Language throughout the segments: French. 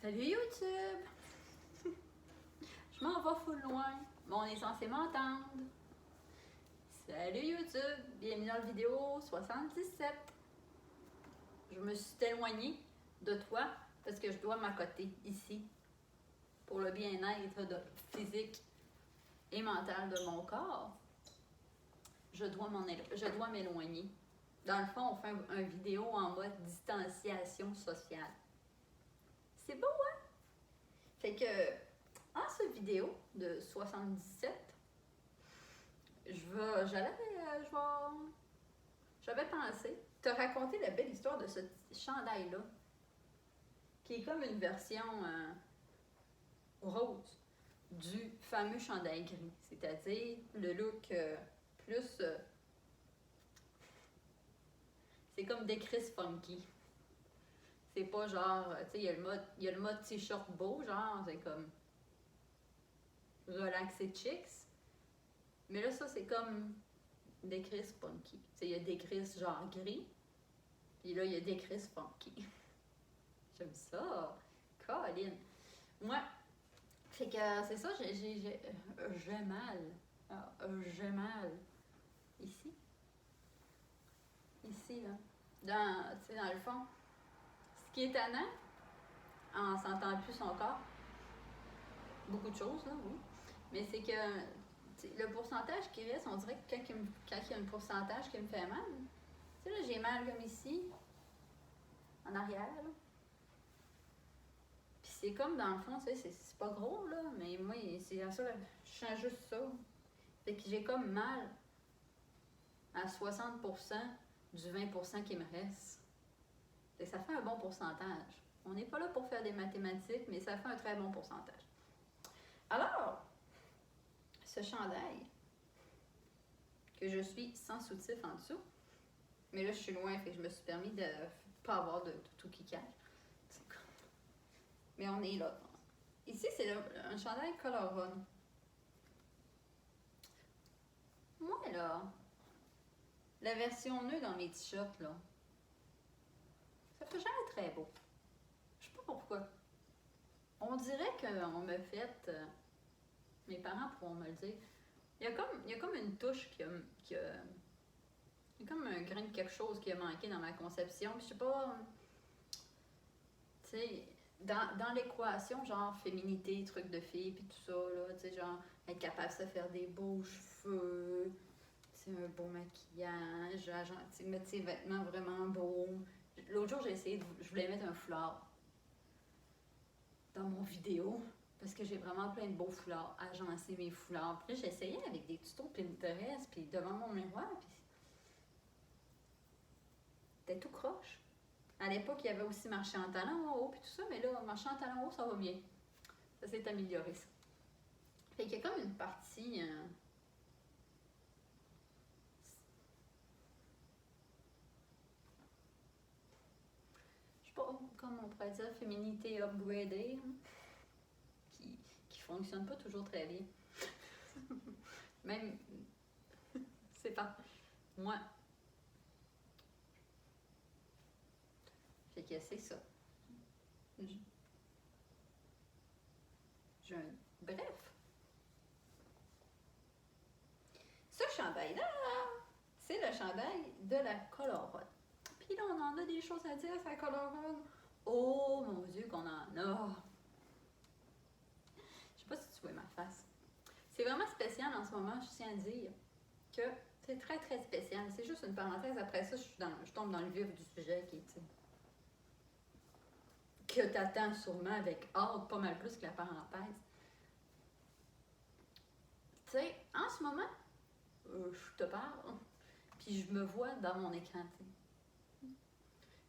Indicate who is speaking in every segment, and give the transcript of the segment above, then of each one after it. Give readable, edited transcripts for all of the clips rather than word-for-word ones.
Speaker 1: Salut YouTube! Je m'en vais full loin, mais on est censé m'entendre. Salut YouTube! Bienvenue dans la vidéo 77. Je me suis éloignée de toi parce que je dois m'accoter ici pour le bien-être physique et mental de mon corps. Je dois m'éloigner. Dans le fond, on fait une vidéo en mode distanciation sociale. C'est beau, hein? Fait que, en cette vidéo de 77, j'avais pensé te raconter la belle histoire de ce chandail-là, qui est comme une version rose du fameux chandail gris, c'est-à-dire le look plus... c'est comme des Chris funky. C'est pas genre, tu sais, il y a le mode t-shirt beau, genre, c'est comme relaxé chicks. Mais là, ça, c'est comme des Chris funky. Tu sais, il y a des Chris genre gris, puis là, il y a des Chris funky. J'aime ça. Colin. Moi, fait que c'est ça, j'ai mal. Ah, j'ai mal. Ici. Ici, là. Tu sais, dans le fond. Ce qui est tannant, en sentant plus son corps, beaucoup de choses, là, oui. Mais c'est que le pourcentage qui reste, on dirait que quand il y a un pourcentage qui me fait mal, tu sais, là, j'ai mal comme ici, en arrière, là. Puis c'est comme dans le fond, tu sais, c'est pas gros, là, mais moi, c'est ça, je sens juste ça. Fait que j'ai comme mal à 60% du 20% qui me reste. Et ça fait un bon pourcentage. On n'est pas là pour faire des mathématiques, mais ça fait un très bon pourcentage. Alors, ce chandail, que je suis sans soutif en dessous, mais là, je suis loin, fait que je me suis permis de pas avoir de tout qui cache. Mais on est là. Ici, c'est un chandail color run. Moi, là, la version nœud dans mes t-shirts, là, ça fait jamais très beau. Je sais pas pourquoi. On dirait qu'on me fait... mes parents pourront me le dire. Il y a comme une touche il y a comme un grain de quelque chose qui a manqué dans ma conception. Puis je sais pas... Tu sais, dans l'équation, genre féminité, truc de fille, puis tout ça, là, tu sais, genre être capable de se faire des beaux cheveux, un beau maquillage, genre, mettre ses vêtements vraiment beaux. L'autre jour, je voulais mettre un foulard dans mon vidéo, parce que j'ai vraiment plein de beaux foulards, agencer mes foulards. Puis là, j'essayais avec des tutos Pinterest, puis devant mon miroir, puis c'était tout croche. À l'époque, il y avait aussi marché en talons haut, puis tout ça, mais là, marché en talons haut, ça va bien. Ça s'est amélioré, ça. Fait qu'il y a comme une partie... je sais pas, comment on pourrait dire, féminité upgradée, hein, qui fonctionne pas toujours très bien. Même... c'est pas... Moi... Fait que c'est ça. Bref. Ce chandail-là, c'est le chandail de la Color Run. Puis là, on en a des choses à dire sur la Color Run. Oh mon Dieu, qu'on en a! Je sais pas si tu vois ma face. C'est vraiment spécial en ce moment, je tiens à dire que c'est très très spécial. C'est juste une parenthèse. Après ça, je tombe dans le vif du sujet qui est, que t'attends sûrement avec hâte, pas mal plus que la parenthèse. Tu sais, en ce moment, je te parle, puis je me vois dans mon écran, tu sais.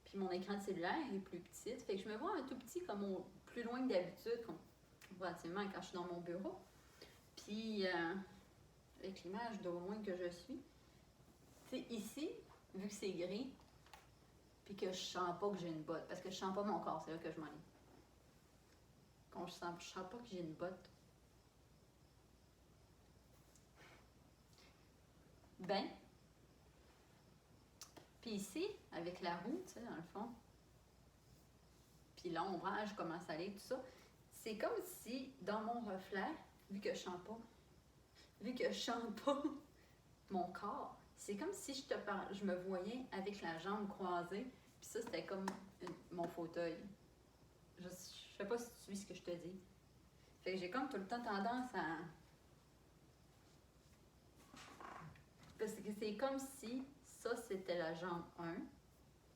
Speaker 1: Puis mon écran de cellulaire est plus petit, fait que je me vois un tout petit comme plus loin que d'habitude, relativement quand je suis dans mon bureau. Puis, avec l'image d'au loin que je suis, tu sais, ici, vu que c'est gris, puis que je sens pas que j'ai une botte, parce que je sens pas mon corps, c'est là que je m'en ai. Quand je sens pas que j'ai une botte. Ben, puis ici, avec la roue, tu sais, dans le fond, puis puis l'ombrage commence à aller, tout ça. C'est comme si, dans mon reflet, vu que je chante pas mon corps, c'est comme si je me voyais avec la jambe croisée, puis ça, c'était comme mon fauteuil. Je sais pas si tu suis ce que je te dis. Fait que j'ai comme tout le temps tendance à... Parce que c'est comme si ça, c'était la jambe 1,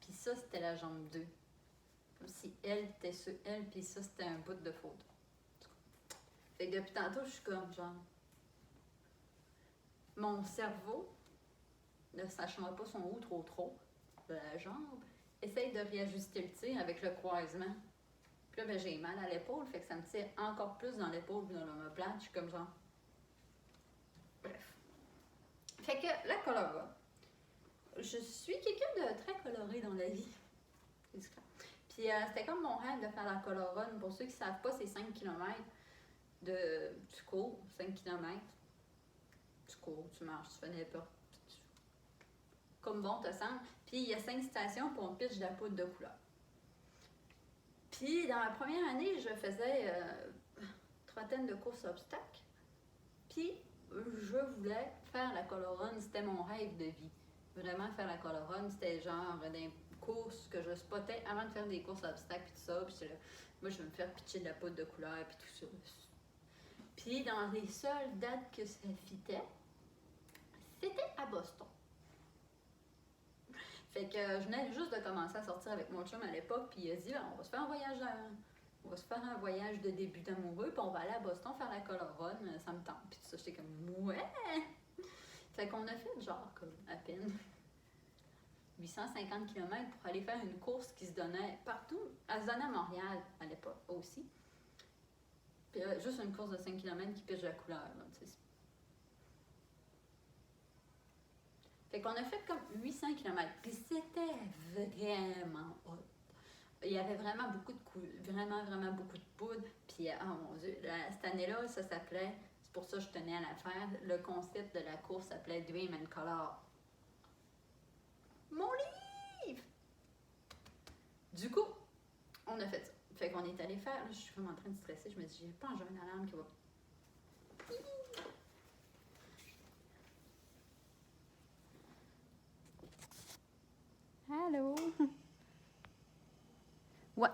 Speaker 1: puis ça, c'était la jambe 2. Comme si elle était sur elle, puis ça, c'était un bout de photo. Fait que depuis tantôt, je suis comme genre... Mon cerveau, ne sachant pas son haut trop de la jambe, essaye de réajuster le tir avec le croisement. Puis là, ben, j'ai mal à l'épaule, fait que ça me tire encore plus dans l'épaule, puis dans l'omoplate. Je suis comme genre... Bref. Fait que la colora. Je suis quelqu'un de très coloré dans la vie. Puis c'était comme mon rêve de faire la colorone. Pour ceux qui ne savent pas, c'est 5 km tu cours, 5 km. Tu cours, tu marches, tu fais n'importe. Comme bon te semble. Puis il y a 5 stations pour on pitch de la poudre de couleur. Puis dans la première année, je faisais trentaine de courses obstacles. Puis je voulais faire la colorone, c'était mon rêve de vie. Vraiment faire la colorone, c'était genre des courses que je spottais avant de faire des courses obstacles puis tout ça. Puis là, moi je vais me faire pitcher de la poudre de couleur puis tout ça. Puis dans les seules dates que ça fitait, c'était à Boston. Fait que je venais juste de commencer à sortir avec mon chum à l'époque, puis il a dit on va se faire un voyage de début d'amoureux, puis on va aller à Boston faire la colorone, ça me tente. Puis tout ça, j'étais comme ouais! Fait qu'on a fait genre comme à peine 850 km pour aller faire une course qui se donnait partout. Elle se donnait à Montréal à l'époque aussi. Puis juste une course de 5 km qui pitche la couleur. Là, fait qu'on a fait comme 800 km. Puis c'était vraiment hot. Il y avait vraiment beaucoup de vraiment beaucoup de poudre. Puis, oh mon Dieu, cette année-là, ça s'appelait, c'est pour ça que je tenais à la faire, le concept de la course s'appelait Dream and Color. Mon livre! Du coup, on a fait ça. Fait qu'on est allé faire, là, je suis vraiment en train de stresser, je me dis, j'ai pas un jeune alarme qui va... Allô? Ouais.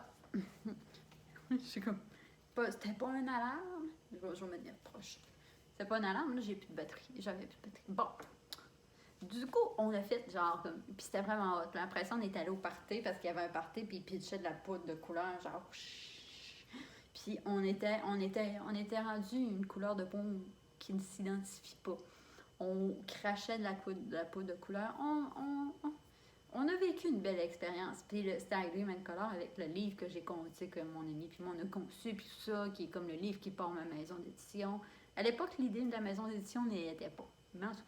Speaker 1: Je suis comme, c'était pas une alarme. Je vais me tenir proche. C'était pas une alarme, là, j'ai plus de batterie. J'avais plus de batterie. Bon. Du coup, on a fait genre, puis c'était vraiment hot. Puis après ça, on est allé au party parce qu'il y avait un party, puis il pitchait de la poudre de couleur, genre. Puis on était rendu une couleur de peau qui ne s'identifie pas. On crachait de la poudre de couleur. On a vécu une belle expérience. Puis c'était avec Dream and Color avec le livre que j'ai conçu, que mon ami puis moi on a conçu, puis tout ça, qui est comme le livre qui part ma maison d'édition. À l'époque, l'idée de la maison d'édition n'y était pas. Mais en tout cas,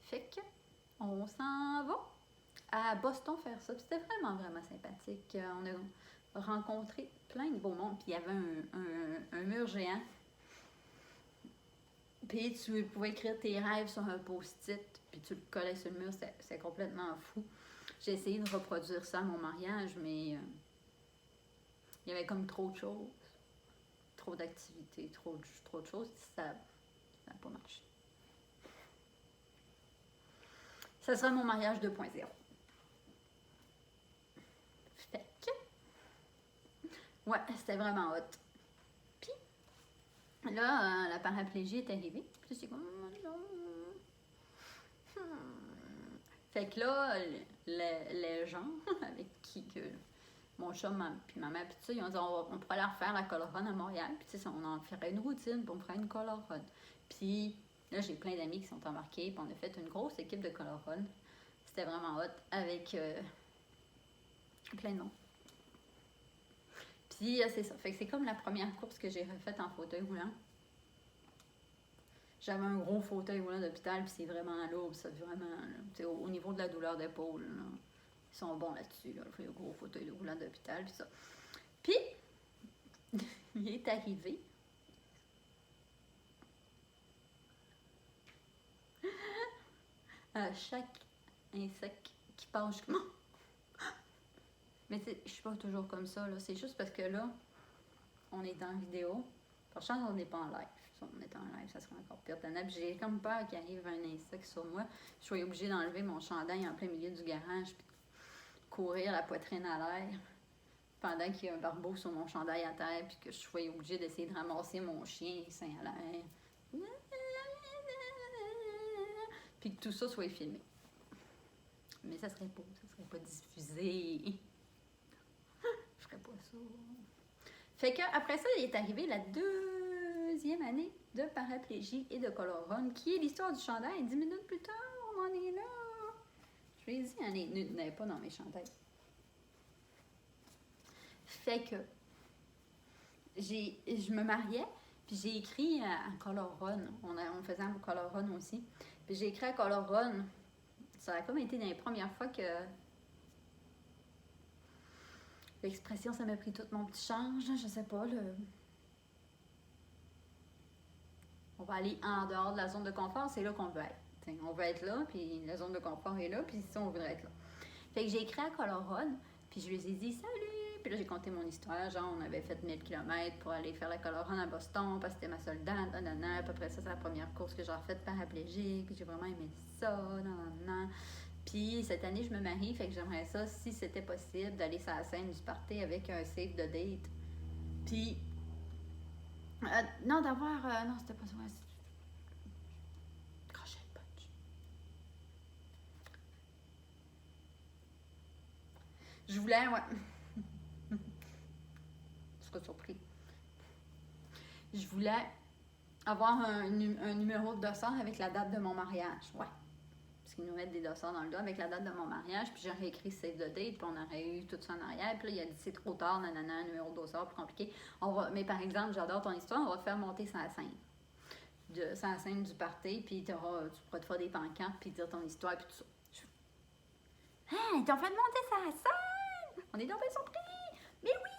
Speaker 1: fait que on s'en va à Boston faire ça. Puis c'était vraiment sympathique. On a rencontré plein de beaux mondes. Puis il y avait un mur géant. Puis tu pouvais écrire tes rêves sur un post-it. Puis tu le collais sur le mur. C'est complètement fou. J'ai essayé de reproduire ça à mon mariage, mais il y avait comme trop de choses. Trop d'activités, trop de choses. Ça n'a pas marché. Ça sera mon mariage 2.0. Fait que... Ouais, c'était vraiment hot. Puis, là, la paraplégie est arrivée. Puis c'est comme... Fait que là, les gens avec qui que mon chum puis ma mère, puis ça, ils ont dit on pourrait aller refaire la colorone à Montréal. Puis tu sais, on en ferait une routine, puis on ferait une colorone. Puis là, j'ai plein d'amis qui sont embarqués, puis on a fait une grosse équipe de colorone. C'était vraiment hot avec plein de monde. Puis c'est ça. Fait que c'est comme la première course que j'ai refaite en fauteuil roulant. J'avais un gros fauteuil roulant d'hôpital, puis c'est vraiment lourd, ça vraiment, au niveau de la douleur d'épaule, ils sont bons là-dessus, là, le gros fauteuil roulant d'hôpital, puis ça. Puis, il est arrivé à chaque insecte qui passe. Je suis comme... Mais je suis pas toujours comme ça, là. C'est juste parce que là, on est en vidéo. Par chance, on n'est pas en live. Si on était en live, ça serait encore pire. Puis j'ai comme peur qu'il arrive un insecte sur moi. Je sois obligée d'enlever mon chandail en plein milieu du garage, puis courir la poitrine à l'air, pendant qu'il y a un barbeau sur mon chandail à terre, puis que je sois obligée d'essayer de ramasser mon chien sain à l'air. Puis que tout ça soit filmé. Mais ça serait pas diffusé. Je ferais pas ça. Fait que après ça, il est arrivé la deuxième année de paraplégie et de color run, qui est l'histoire du chandail. 10 minutes plus tard, on en est là. Je l'ai dit, elle n'est pas dans mes chandails. Fait que je me mariais, puis j'ai écrit à Color Run. On faisait un Color Run aussi. Puis j'ai écrit à Color Run. Ça a comme été dans les premières fois que l'expression, ça m'a pris tout mon petit change. Je sais pas, on va aller en dehors de la zone de confort, c'est là qu'on veut être. T'sais, on veut être là, puis la zone de confort est là, puis ça, on voudrait être là. Fait que j'ai écrit à Color Run, puis je lui ai dit « Salut! » Puis là, j'ai compté mon histoire. Genre, on avait fait 1000 km pour aller faire la Color Run à Boston parce que c'était ma soldat, nanana. À peu près ça, c'est la première course que j'ai faite paraplégique. J'ai vraiment aimé ça, nanana. Puis cette année, je me marie, fait que j'aimerais ça, si c'était possible, d'aller sur la scène du party avec un save de date. Puis, non, d'avoir... non, c'était pas ça. Crochet le punch. Je voulais, ouais... surpris. Je voulais avoir un numéro de dossard avec la date de mon mariage. Ouais. Parce qu'ils nous mettent des dossards dans le dos avec la date de mon mariage. Puis j'aurais écrit save the date. Puis on aurait eu tout ça en arrière. Puis là, il a dit c'est trop tard, nanana, numéro de dossard, plus compliqué. Mais par exemple, j'adore ton histoire. On va te faire monter sur la scène. Sur la scène du party. Puis tu pourras te faire des pancartes. Puis dire ton histoire. Puis tout ça. Hein, ils t'ont fait monter sur la scène! On est dans bien surpris! Mais oui!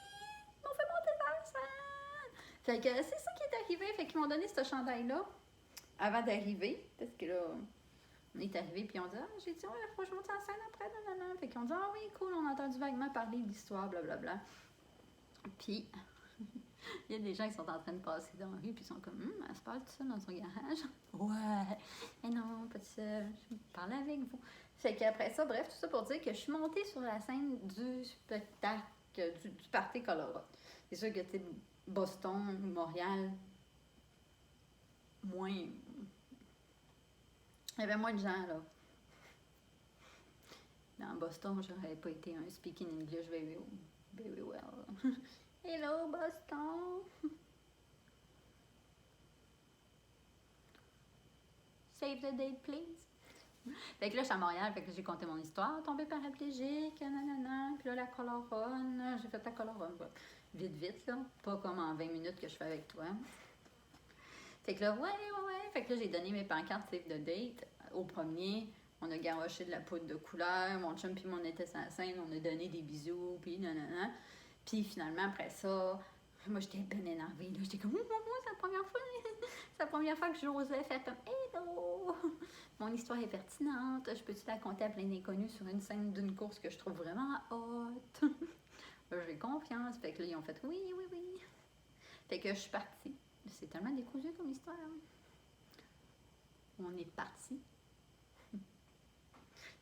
Speaker 1: Fait que c'est ça qui est arrivé. Fait qu'ils m'ont donné ce chandail-là avant d'arriver. Parce que là, on est arrivé puis on dit « Ah, j'ai dit, ouais, faut que je monte en scène après, nanana. » Fait qu'ils ont dit « Ah oui, cool, on a entendu vaguement parler de l'histoire, blablabla. » Puis, il y a des gens qui sont en train de passer dans la rue puis ils sont comme « elle se passe tout ça dans son garage? » Ouais. Mais non, pas tout seul. Je parle avec vous. Fait qu'après ça, bref, tout ça pour dire que je suis montée sur la scène du spectacle, du party Colorado. C'est sûr que, tu sais, Boston, Montréal, moins... Il y avait moins de gens, là. Dans Boston, j'aurais pas été un speaking English very well. Hello, Boston! Save the date, please! Fait que là, je suis à Montréal, fait que j'ai compté mon histoire, tombée paraplégique, nanana, puis là, la color run, j'ai fait la color run, vite, là, pas comme en 20 minutes que je fais avec toi. Fait que là, ouais, fait que là, j'ai donné mes pancartes save the date au premier, on a garoché de la poudre de couleur, mon chum puis mon était sur la scène, on a donné des bisous, puis nanana, puis finalement, après ça, moi, j'étais bien énervée, là, j'étais comme, c'est la première fois que j'osais faire comme, hello! Mon histoire est pertinente. Je peux-tu la compter à plein d'inconnus sur une scène d'une course que je trouve vraiment haute? J'ai confiance. Fait que là, ils ont fait oui. Fait que je suis partie. C'est tellement décousu comme histoire. On est parti.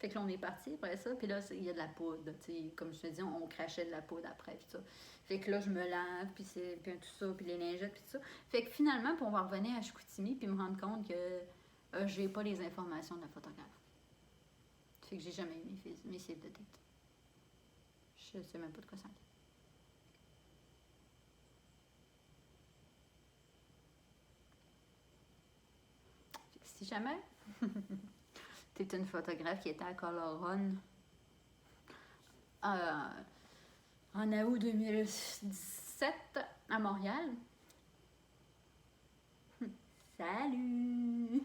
Speaker 1: Fait que là, on est parti après ça. Puis là, il y a de la poudre. T'sais, comme je te dis, on crachait de la poudre après. Puis ça. Fait que là, je me lave. Puis tout ça. Puis les lingettes. Puis tout ça. Fait que finalement, on va revenir à Chicoutimi. Puis me rendre compte que j'ai pas les informations de la photographe. Fait que j'ai jamais eu mes save de date. Je sais même pas de quoi ça fait que si jamais t'es une photographe qui était à Color Run en août 2017 à Montréal, salut!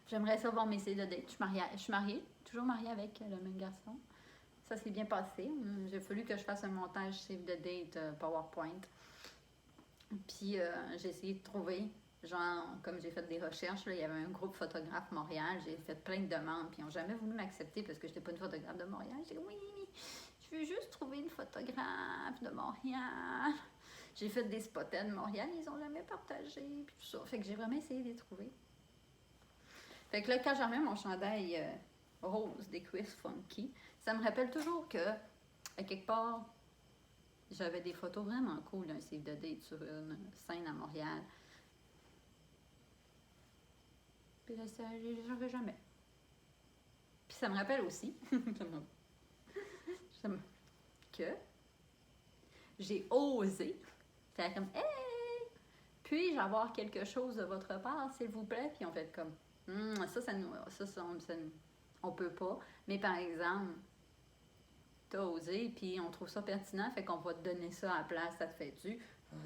Speaker 1: J'aimerais savoir mes save de date. Je suis mariée, toujours mariée avec le même garçon. Ça s'est bien passé. J'ai fallu que je fasse un montage save the date PowerPoint. Puis j'ai essayé de trouver Genre, comme j'ai fait des recherches, là, il y avait un groupe photographe Montréal, j'ai fait plein de demandes, puis ils n'ont jamais voulu m'accepter parce que je n'étais pas une photographe de Montréal. J'ai dit oui, je veux juste trouver une photographe de Montréal. J'ai fait des spotters de Montréal, ils n'ont jamais partagé, puis tout ça. Fait que j'ai vraiment essayé de les trouver. Fait que là, quand j'ai remis mon chandail rose des Quiz Funky, ça me rappelle toujours que, à quelque part, j'avais des photos vraiment cool d'un save the date sur une scène à Montréal. Puis là, ça, j'en veux jamais. Puis ça me rappelle aussi que j'ai osé faire comme hey! Puis-je avoir quelque chose de votre part, s'il vous plaît? Puis on fait comme on peut pas. Mais par exemple, t'as osé, puis on trouve ça pertinent, fait qu'on va te donner ça à la place, ça te fait du.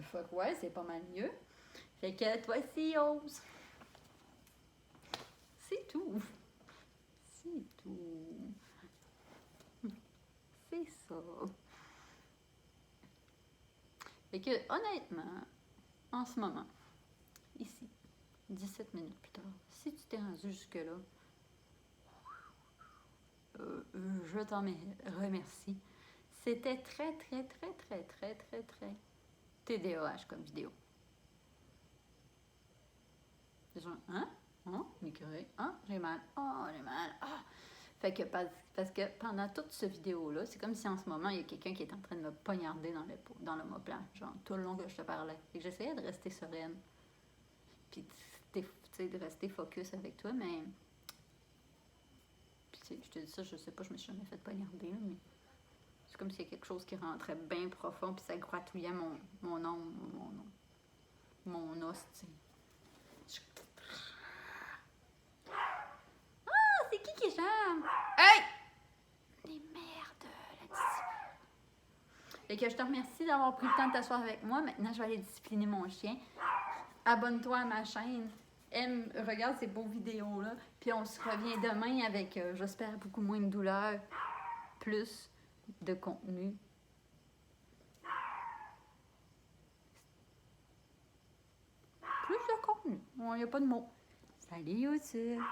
Speaker 1: Fuck ouais, c'est pas mal mieux. Fait que toi aussi, ose. C'est tout. C'est tout. C'est ça. Fait que, honnêtement, en ce moment, ici, 17 minutes plus tard, si tu t'es rendu jusque-là, je t'en remercie. C'était très TDAH comme vidéo. Genre, hein? Oh, m'écœurer. Ah, j'ai mal. Oh, j'ai mal. Ah! Fait que parce que pendant toute cette vidéo-là, c'est comme si en ce moment, il y a quelqu'un qui est en train de me poignarder dans l'omoplate, genre tout le long que je te parlais. Fait que j'essayais de rester sereine. Puis, tu sais, de rester focus avec toi, mais. Puis, je te dis ça, je sais pas, je me suis jamais fait poignarder, là, mais. C'est comme s'il y a quelque chose qui rentrait bien profond, puis ça gratouillait mon os, tu sais. Ah, c'est qui chante? Hey! Les merdes, là-dessus. Fait que je te remercie d'avoir pris le temps de t'asseoir avec moi. Maintenant, je vais aller discipliner mon chien. Abonne-toi à ma chaîne. Regarde ces beaux vidéos-là. Puis on se revient demain avec, j'espère, beaucoup moins de douleur, plus de contenu. Plus de contenu. Il n'y a pas de mots. Salut YouTube!